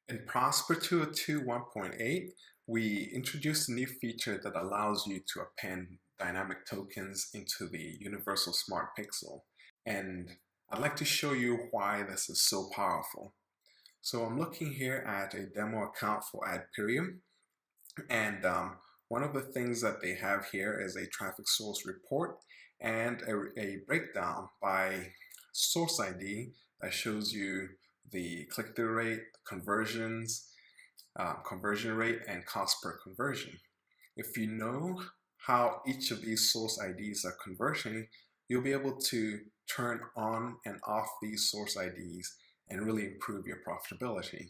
In Prosper202 1.8, we introduced a new feature that allows you to append dynamic tokens into the Universal Smart Pixel. And I'd like to show you why this is so powerful. So I'm looking here at a demo account for Adperium, and one of the things that they have here is a traffic source report and a breakdown by source ID that shows you the click-through rate, conversions, conversion rate, and cost per conversion. If you know how each of these source IDs are converting, you'll be able to turn on and off these source IDs and really improve your profitability.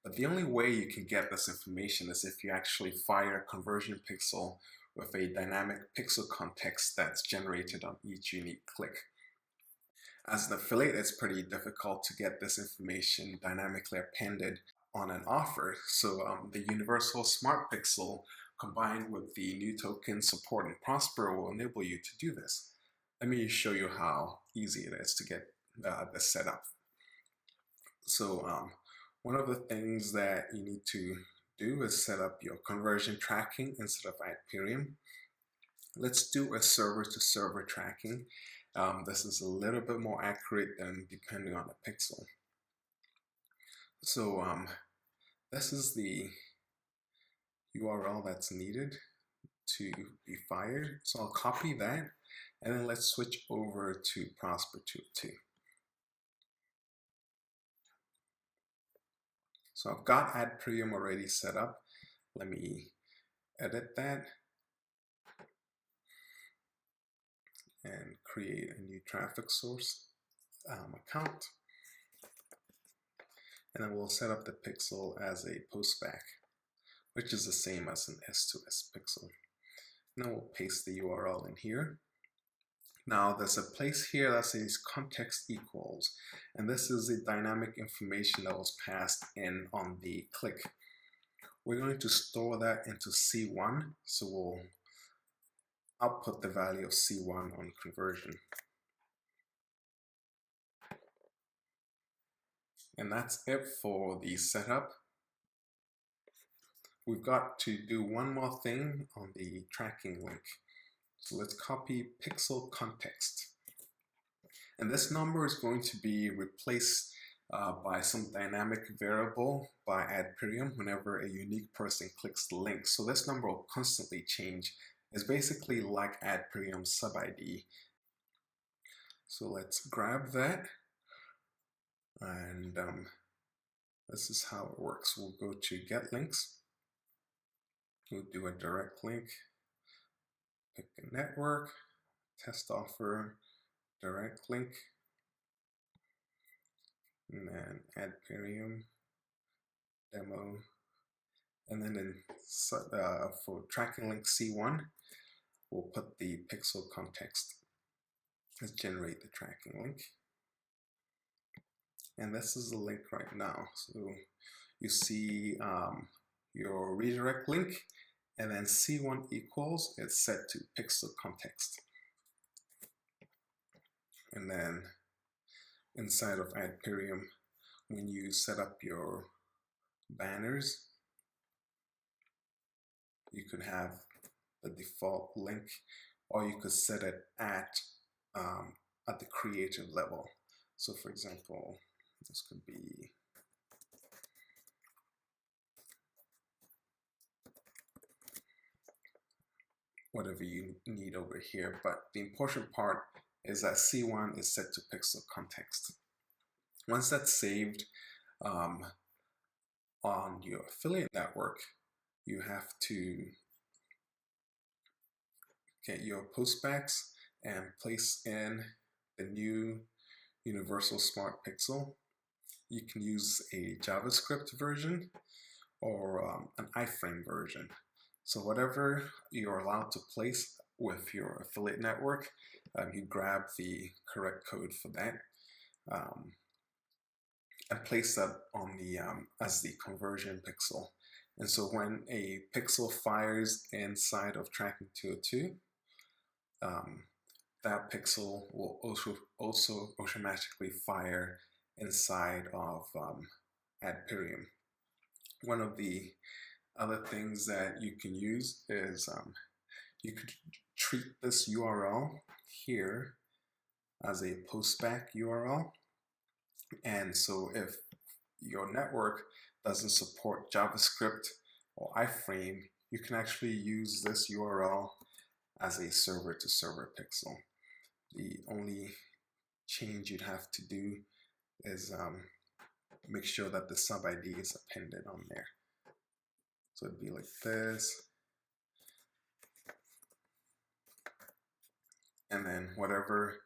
But the only way you can get this information is if you actually fire a conversion pixel with a dynamic pixel context that's generated on each unique click. As an affiliate, it's pretty difficult to get this information dynamically appended on an offer. So the Universal Smart Pixel combined with the new token support in Prosper will enable you to do this. Let me show you how easy it is to get this set up. So one of the things that you need to do is set up your conversion tracking instead of Adperium. Let's do a server-to-server tracking. This is a little bit more accurate than depending on the pixel. So this is the URL that's needed to be fired. So I'll copy that, and then let's switch over to Prosper202. So I've got Adperium already set up. Let me edit that and create a new traffic source account. And then we'll set up the pixel as a postback, which is the same as an S2S pixel. Now we'll paste the URL in here. Now there's a place here that says context equals, and this is the dynamic information that was passed in on the click. We're going to store that into C1, so we'll output the value of C1 on conversion. And that's it for the setup. We've got to do one more thing on the tracking link. So let's copy pixel context. And this number is going to be replaced by some dynamic variable by Adperium whenever a unique person clicks the link. So this number will constantly change. It's basically like Adperium sub ID. So let's grab that. And this is how it works. We'll go to get links. We'll do a direct link. Pick a network, test offer, direct link, and then Adperium demo, and then for tracking link C1, we'll put the pixel context. Let's generate the tracking link, and this is the link right now. So you see your redirect link. And then C1 equals, it's set to pixel context. And then inside of Adperium, when you set up your banners, you could have the default link, or you could set it at the creative level. So for example, this could be whatever you need over here, but the important part is that C1 is set to pixel context. Once that's saved on your affiliate network, you have to get your postbacks and place in the new Universal Smart Pixel. You can use a JavaScript version or an iframe version. So whatever you're allowed to place with your affiliate network, you grab the correct code for that and place that on the as the conversion pixel. And so when a pixel fires inside of Tracking202, that pixel will also automatically fire inside of Adperium. One of the other things that you can use is you could treat this URL here as a postback URL. And so if your network doesn't support JavaScript or iframe, you can actually use this URL as a server-to-server pixel. The only change you'd have to do is make sure that the sub ID is appended on there. So it'd be like this. And then whatever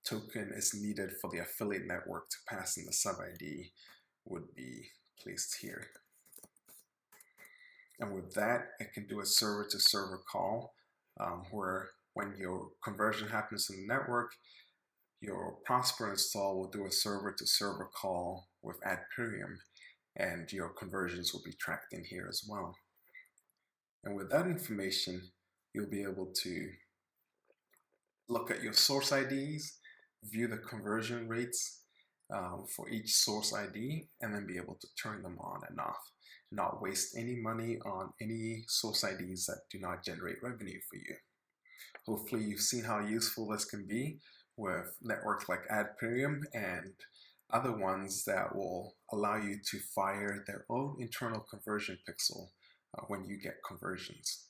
token is needed for the affiliate network to pass in the sub ID would be placed here. And with that, it can do a server-to-server call where when your conversion happens in the network, your Prosper install will do a server-to-server call with @, and your conversions will be tracked in here as well. And with that information, you'll be able to look at your source IDs, view the conversion rates for each source ID, and then be able to turn them on and off, not waste any money on any source IDs that do not generate revenue for you. Hopefully you've seen how useful this can be with networks like @, and other ones that will allow you to fire their own internal conversion pixel when you get conversions.